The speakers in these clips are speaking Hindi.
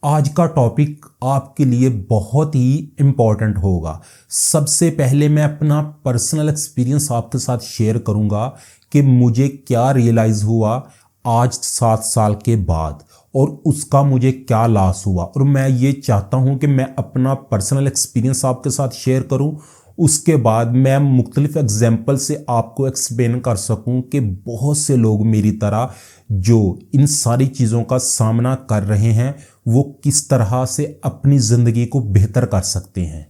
आज का टॉपिक आपके लिए बहुत ही इम्पॉर्टेंट होगा। सबसे पहले मैं अपना पर्सनल एक्सपीरियंस आपके साथ शेयर करूंगा कि मुझे क्या रियलाइज़ हुआ आज 7 साल के बाद और उसका मुझे क्या लॉस हुआ। और मैं ये चाहता हूं कि मैं अपना पर्सनल एक्सपीरियंस आपके साथ शेयर करूं, उसके बाद मैं मुख्तलिफ एग्जाम्पल से आपको एक्सप्लेन कर सकूं कि बहुत से लोग मेरी तरह जो इन सारी चीज़ों का सामना कर रहे हैं वो किस तरह से अपनी ज़िंदगी को बेहतर कर सकते हैं।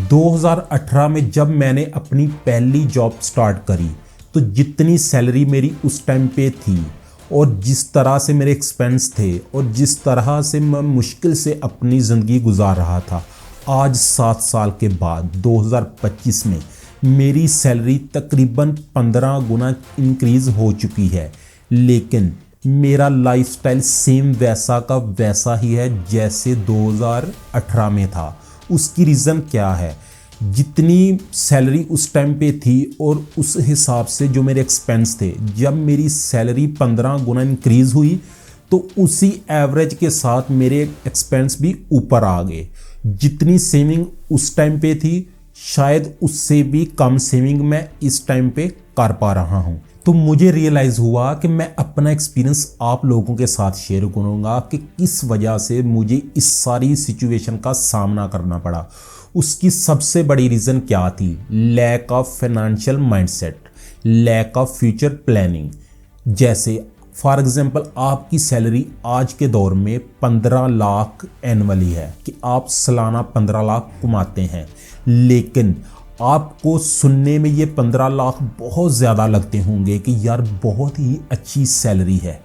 2018 में जब मैंने अपनी पहली जॉब स्टार्ट करी तो जितनी सैलरी मेरी उस टाइम पे थी और जिस तरह से मेरे एक्सपेंस थे और जिस तरह से मैं मुश्किल से अपनी ज़िंदगी गुजार रहा था, आज 7 साल के बाद 2025 में मेरी सैलरी तकरीबन 15 गुना इंक्रीज़ हो चुकी है, लेकिन मेरा लाइफस्टाइल सेम वैसा का वैसा ही है जैसे 2018 में था। उसकी रीज़न क्या है? जितनी सैलरी उस टाइम पे थी और उस हिसाब से जो मेरे एक्सपेंस थे, जब मेरी सैलरी 15 गुना इंक्रीज़ हुई तो उसी एवरेज के साथ मेरे एक्सपेंस भी ऊपर आ गए। जितनी सेविंग उस टाइम पे थी शायद उससे भी कम सेविंग मैं इस टाइम पे कर पा रहा हूँ। तो मुझे रियलाइज़ हुआ कि मैं अपना एक्सपीरियंस आप लोगों के साथ शेयर करूँगा कि किस वजह से मुझे इस सारी सिचुएशन का सामना करना पड़ा। उसकी सबसे बड़ी रीज़न क्या थी? Lack of financial mindset, lack of future planning. जैसे फॉर एग्जांपल आपकी सैलरी आज के दौर में 15 लाख एनुअली है कि आप सालाना 15 लाख कमाते हैं, लेकिन आपको सुनने में ये 15 लाख बहुत ज़्यादा लगते होंगे कि यार बहुत ही अच्छी सैलरी है।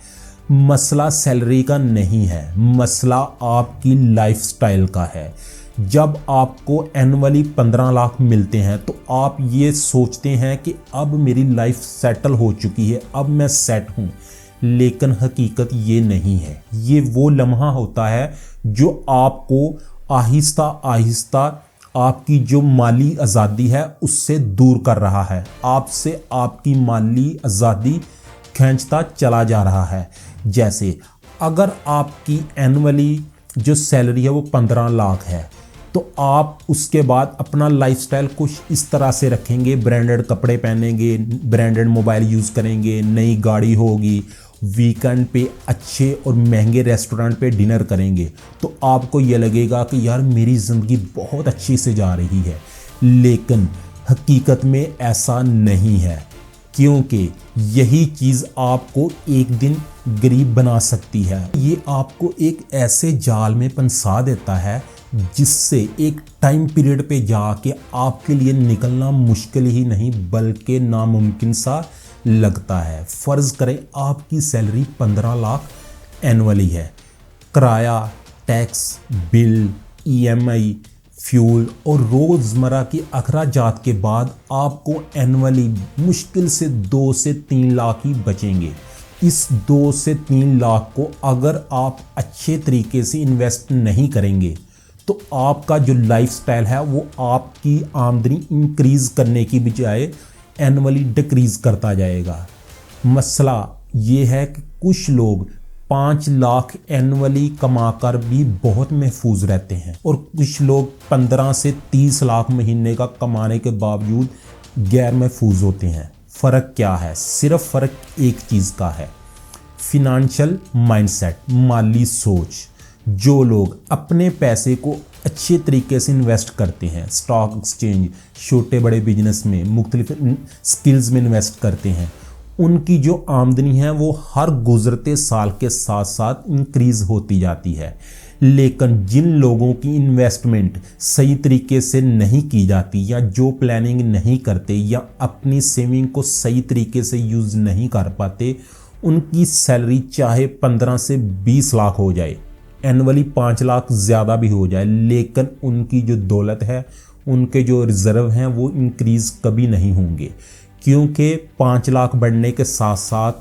मसला सैलरी का नहीं है, मसला आपकी लाइफस्टाइल का है। जब आपको एनुअली 15 लाख मिलते हैं तो आप ये सोचते हैं कि अब मेरी लाइफ सेटल हो चुकी है, अब मैं सेट हूँ, लेकिन हकीकत ये नहीं है। ये वो लम्हा होता है जो आपको आहिस्ता आहिस्ता आपकी जो माली आज़ादी है उससे दूर कर रहा है, आपसे आपकी माली आज़ादी खींचता चला जा रहा है। जैसे अगर आपकी एनुअली जो सैलरी है वो 15 लाख है तो आप उसके बाद अपना लाइफस्टाइल कुछ इस तरह से रखेंगे, ब्रांडेड कपड़े पहनेंगे, ब्रांडेड मोबाइल यूज़ करेंगे, नई गाड़ी होगी, वीकेंड पे अच्छे और महंगे रेस्टोरेंट पे डिनर करेंगे, तो आपको ये लगेगा कि यार मेरी ज़िंदगी बहुत अच्छी से जा रही है। लेकिन हकीकत में ऐसा नहीं है, क्योंकि यही चीज़ आपको एक दिन गरीब बना सकती है। ये आपको एक ऐसे जाल में फंसा देता है जिससे एक टाइम पीरियड पे जाके आपके लिए निकलना मुश्किल ही नहीं बल्कि नामुमकिन सा लगता है। फ़र्ज़ करें आपकी सैलरी 15 लाख एनुअली है, किराया, टैक्स, बिल, EMI, फ्यूल और रोज़मर्रा की अखराजात के बाद आपको एनुअली मुश्किल से 2 से 3 लाख ही बचेंगे। इस 2 से 3 लाख को अगर आप अच्छे तरीके से इन्वेस्ट नहीं करेंगे तो आपका जो लाइफस्टाइल है वो आपकी आमदनी इंक्रीज़ करने की बजाय एनुअली डिक्रीज़ करता जाएगा। मसला ये है कि कुछ लोग 5 लाख एनुअली कमाकर भी बहुत महफूज रहते हैं और कुछ लोग 15 से 30 लाख महीने का कमाने के बावजूद गैर महफूज होते हैं। फ़र्क क्या है? सिर्फ फ़र्क एक चीज़ का है, फिनेंशियल माइंडसेट, माली सोच। जो लोग अपने पैसे को अच्छे तरीके से इन्वेस्ट करते हैं, स्टॉक एक्सचेंज, छोटे बड़े बिजनेस में, मुख्तलिफ स्किल्स में इन्वेस्ट करते हैं, उनकी जो आमदनी है वो हर गुजरते साल के साथ साथ इंक्रीज़ होती जाती है। लेकिन जिन लोगों की इन्वेस्टमेंट सही तरीके से नहीं की जाती या जो प्लानिंग नहीं करते या अपनी सेविंग को सही तरीके से यूज़ नहीं कर पाते, उनकी सैलरी चाहे 15 से 20 लाख हो जाए, एनुअली 5 लाख ज़्यादा भी हो जाए, लेकिन उनकी जो दौलत है, उनके जो रिज़र्व हैं वो इंक्रीज़ कभी नहीं होंगे, क्योंकि 5 लाख बढ़ने के साथ साथ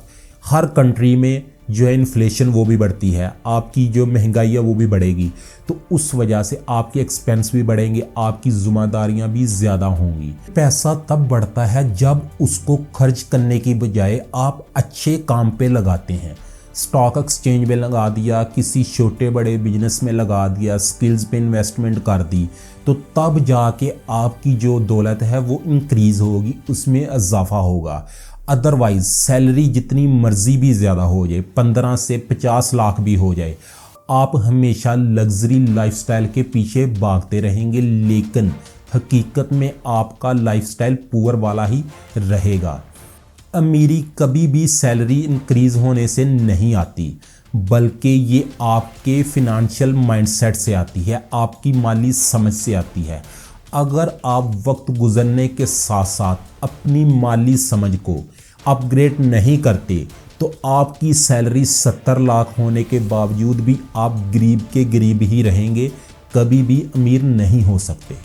हर कंट्री में जो है इन्फ्लेशन वो भी बढ़ती है, आपकी जो महंगाई है वो भी बढ़ेगी, तो उस वजह से आपके एक्सपेंस भी बढ़ेंगे, आपकी ज़िम्मेदारियां भी ज़्यादा होंगी। पैसा तब बढ़ता है जब उसको खर्च करने की बजाय आप अच्छे काम पे लगाते हैं। स्टॉक एक्सचेंज में लगा दिया, किसी छोटे बड़े बिजनेस में लगा दिया, स्किल्स पे इन्वेस्टमेंट कर दी, तो तब जाके आपकी जो दौलत है वो इंक्रीज़ होगी, उसमें इजाफा होगा। अदरवाइज सैलरी जितनी मर्जी भी ज़्यादा हो जाए, 15 से 50 लाख भी हो जाए, आप हमेशा लग्जरी लाइफस्टाइल के पीछे भागते रहेंगे, लेकिन हकीकत में आपका लाइफस्टाइल पुअर वाला ही रहेगा। अमीरी कभी भी सैलरी इंक्रीज़ होने से नहीं आती, बल्कि ये आपके फिनंशियल माइंडसेट से आती है, आपकी माली समझ से आती है। अगर आप वक्त गुजरने के साथ साथ अपनी माली समझ को अपग्रेड नहीं करते तो आपकी सैलरी 70 लाख होने के बावजूद भी आप गरीब के गरीब ही रहेंगे, कभी भी अमीर नहीं हो सकते।